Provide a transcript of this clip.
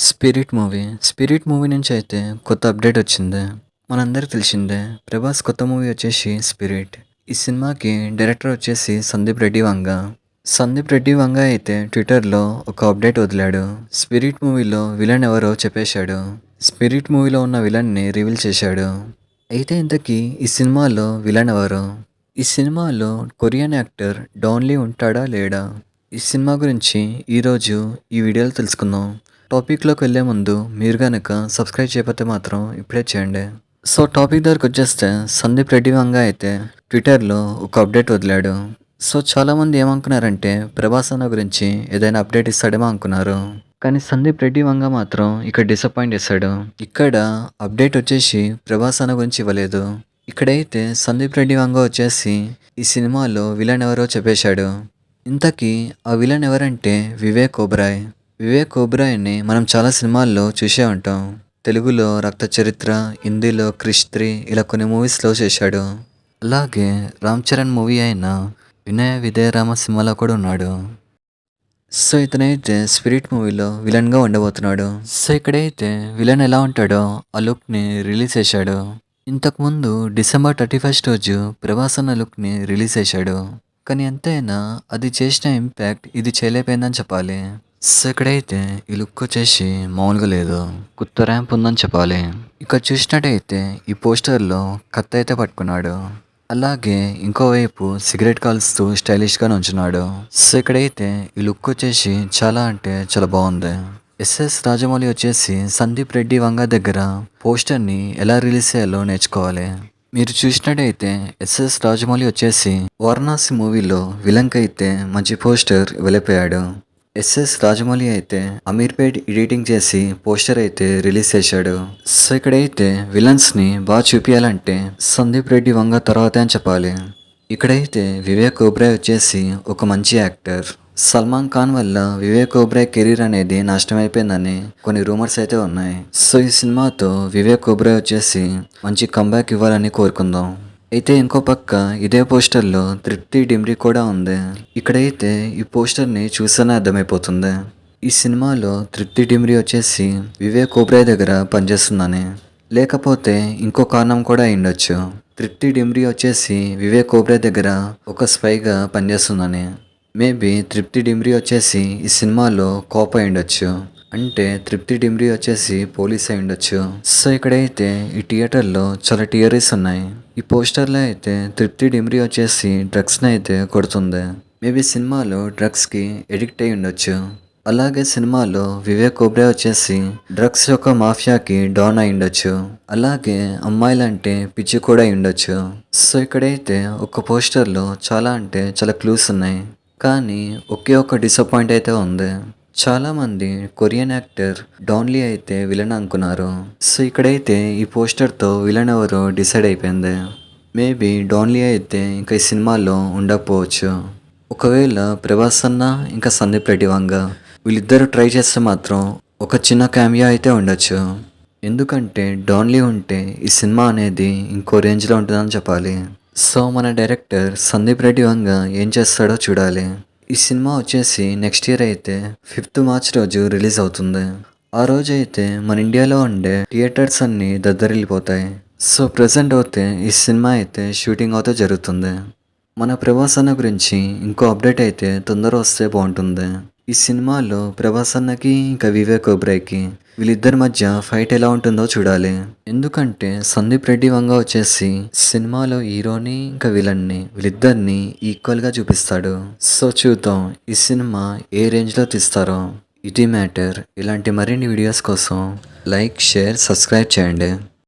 Spirit movie నుంచి అయితే కొత్త అప్డేట్ వచ్చింది. మనందరికి తెలిసిందే. ప్రభాస్ కొత్త మూవీ వచ్చేసి 'స్పిరిట్'. ఈ సినిమాకి డైరెక్టర్ వచ్చేసి సందీప్ రెడ్డి వంగ. సందీప్ రెడ్డి వంగ అయితే ట్విట్టర్లో ఒక అప్డేట్ వదిలాడు. 'స్పిరిట్' మూవీలో విలన్ ఎవరో చెప్పేశాడు. 'స్పిరిట్' మూవీలో ఉన్న విలన్ని రివీల్ చేశాడు. అయితే ఇంతకీ ఈ సినిమాలో విలన్ ఎవరు? ఈ సినిమాలో కొరియన్ యాక్టర్ డాన్ లీ ఉంటాడా లేడా? ఈ సినిమా గురించి ఈరోజు ఈ వీడియోలో తెలుసుకుందాం. టాపిక్లోకి వెళ్ళే ముందు మీరు కనుక సబ్స్క్రైబ్ చేయకపోతే మాత్రం ఇప్పుడే చేయండి. సో టాపిక్ దగ్గరకు వచ్చేస్తే సందీప్ రెడ్డి వంగ అయితే ట్విట్టర్లో ఒక అప్డేట్ వదిలాడు. సో చాలామంది ఏమనుకున్నారంటే ప్రభాస్ అన్న గురించి ఏదైనా అప్డేట్ ఇస్తాడేమో అనుకున్నారు. కానీ సందీప్ రెడ్డి వంగ మాత్రం ఇక్కడ డిసప్పాయింట్ చేశాడు. ఇక్కడ అప్డేట్ వచ్చేసి ప్రభాస్ అన్న గురించి ఇవ్వలేదు. ఇక్కడైతే సందీప్ రెడ్డి వంగ వచ్చేసి ఈ సినిమాలో విలన్ ఎవరో చెప్పేశాడు. ఇంతకీ ఆ విలన్ ఎవరంటే వివేక్ ఓబెరాయ్. వివేక్ ఓబెరాయ్ని మనం చాలా సినిమాల్లో చూసే ఉంటాం. తెలుగులో రక్త చరిత్ర, హిందీలో క్రిష్ 3 ఇలా కొన్ని మూవీస్లో చేశాడు. అలాగే రామ్ చరణ్ మూవీ అయిన వినయ విధేయ రామ సినిమాలో కూడా ఉన్నాడు. సో ఇతనైతే 'స్పిరిట్' మూవీలో విలన్గా ఉండబోతున్నాడు. సో ఇక్కడైతే విలన్ ఎలా ఉంటాడో ఆ లుక్ని రిలీజ్ చేశాడు. ఇంతకుముందు డిసెంబర్ 31 రోజు ప్రభాస్ అన్న లుక్ని రిలీజ్ చేశాడు. కానీ ఎంతైనా అది చేసిన ఇంపాక్ట్ ఇది చేయలేకపోయిందని చెప్పాలి. సో ఇక్కడైతే ఈ లుక్ వచ్చేసి మామూలుగా లేదు. కొత్త ర్యాంప్ ఉందని చెప్పాలి. ఇక్కడ చూసినట్టయితే ఈ పోస్టర్లో కత్తి అయితే పట్టుకున్నాడు. అలాగే ఇంకోవైపు సిగరెట్ కాల్స్తూ స్టైలిష్గా నుంచున్నాడు. సో ఇక్కడైతే ఈ లుక్ వచ్చేసి చాలా అంటే చాలా బాగుంది. ఎస్ఎస్ రాజమౌళి వచ్చేసి సందీప్ రెడ్డి వంగ దగ్గర పోస్టర్ని ఎలా రిలీజ్ చేయాలో నేర్చుకోవాలి. మీరు చూసినట్టయితే ఎస్ఎస్ రాజమౌళి వచ్చేసి వారణాసి మూవీలో విలన్కి అయితే మంచి పోస్టర్ వెళ్ళిపోయాడు. ఎస్ఎస్ రాజమౌళి అయితే అమీర్పేట్ ఎడిటింగ్ చేసి పోస్టర్ అయితే రిలీజ్ చేశాడు. సో ఇక్కడైతే విలన్స్ని బాగా చూపించాలంటే సందీప్ రెడ్డి వంగ తర్వాతే అని చెప్పాలి. ఇక్కడైతే వివేక్ ఓబెరాయ్ వచ్చేసి ఒక మంచి యాక్టర్. సల్మాన్ ఖాన్ వల్ల వివేక్ ఓబెరాయ్ కెరీర్ అనేది నష్టమైపోయిందని కొన్ని రూమర్స్ అయితే ఉన్నాయి. సో ఈ సినిమాతో వివేక్ ఓబెరాయ్ వచ్చేసి మంచి కంబ్యాక్ ఇవ్వాలని కోరుకుందాం. అయితే ఇంకో పక్క ఇదే పోస్టర్లో తృప్తి డిమ్రీ కూడా ఉంది. ఇక్కడైతే ఈ పోస్టర్ని చూస్తేనే అర్థమైపోతుంది ఈ సినిమాలో తృప్తి డిమ్రీ వచ్చేసి వివేక్ ఓబెరాయ్ దగ్గర పనిచేస్తుందని. లేకపోతే ఇంకో కారణం కూడా అయిండొచ్చు. తృప్తి డిమ్రీ వచ్చేసి వివేక్ ఓబెరాయ్ దగ్గర ఒక స్పైగా పనిచేస్తుందని. మేబీ తృప్తి డిమ్రీ వచ్చేసి ఈ సినిమాలో కోప అయిండొచ్చు. అంటే తృప్తి డిమ్రీ వచ్చేసి పోలీస్ అయి ఉండొచ్చు. సో ఇక్కడైతే ఈ థియేటర్లో చాలా థియరీస్ ఉన్నాయి. ఈ పోస్టర్లో అయితే తృప్తి డిమ్రీ వచ్చేసి డ్రగ్స్ని అయితే కొడుతుంది. మేబీ సినిమాలో డ్రగ్స్కి ఎడిక్ట్ అయి ఉండొచ్చు. అలాగే సినిమాలో వివేక్ ఓబెరాయ్ వచ్చేసి డ్రగ్స్ యొక్క మాఫియాకి డాన్ అయి ఉండొచ్చు. అలాగే అమ్మాయిలంటే పిచ్చి కూడా అయి ఉండొచ్చు. సో ఇక్కడైతే ఒక పోస్టర్లో చాలా అంటే చాలా క్లూస్ ఉన్నాయి. కానీ ఒకే ఒక డిసప్పాయింట్ అయితే ఉంది. చాలామంది కొరియన్ యాక్టర్ డాన్ లీ అయితే విలన్ అనుకున్నారు. సో ఇక్కడైతే ఈ పోస్టర్తో విలన్ ఎవరో డిసైడ్ అయిపోయింది. మేబీ డాన్ లీ అయితే ఇంకా ఈ సినిమాలో ఉండకపోవచ్చు. ఒకవేళ ప్రభాస్ అన్న ఇంకా సందీప్ రెడ్డి వంగ వీళ్ళిద్దరూ ట్రై చేస్తే మాత్రం ఒక చిన్న క్యామియా అయితే ఉండొచ్చు. ఎందుకంటే డాన్ లీ ఉంటే ఈ సినిమా అనేది ఇంకో రేంజ్లో ఉంటుందని చెప్పాలి. సో మన డైరెక్టర్ సందీప్ రెడ్డి వంగ ఏం చేస్తాడో చూడాలి. ఈ సినిమా వచ్చేసి నెక్స్ట్ ఇయర్ అయితే 5th మార్చ్ రోజు రిలీజ్ అవుతుంది. ఆ రోజు అయితే మన ఇండియాలో ఉండే థియేటర్స్ అన్నీ దద్దరిల్లిపోతాయి. సో ప్రజెంట్ అయితే ఈ సినిమా అయితే షూటింగ్ అవుతే జరుగుతుంది. మన ప్రభాస్ అన్న గురించి ఇంకో అప్డేట్ అయితే తొందర వస్తే బాగుంటుంది. ఈ సినిమాలో ప్రభాస్ అన్నకి ఇంకా వివేక్ ఓబెరాయ్కి వీళ్ళిద్దరి మధ్య ఫైట్ ఎలా ఉంటుందో చూడాలి. ఎందుకంటే సందీప్ రెడ్డి వంగ వచ్చేసి సినిమాలో హీరోని ఇంకా విలన్ని వీళ్ళిద్దరిని ఈక్వల్గా చూపిస్తాడు. సో చూద్దాం ఈ సినిమా ఏ రేంజ్లో తీస్తారో. ఇది మ్యాటర్. ఇలాంటి మరిన్ని వీడియోస్ కోసం లైక్, షేర్, సబ్స్క్రైబ్ చేయండి.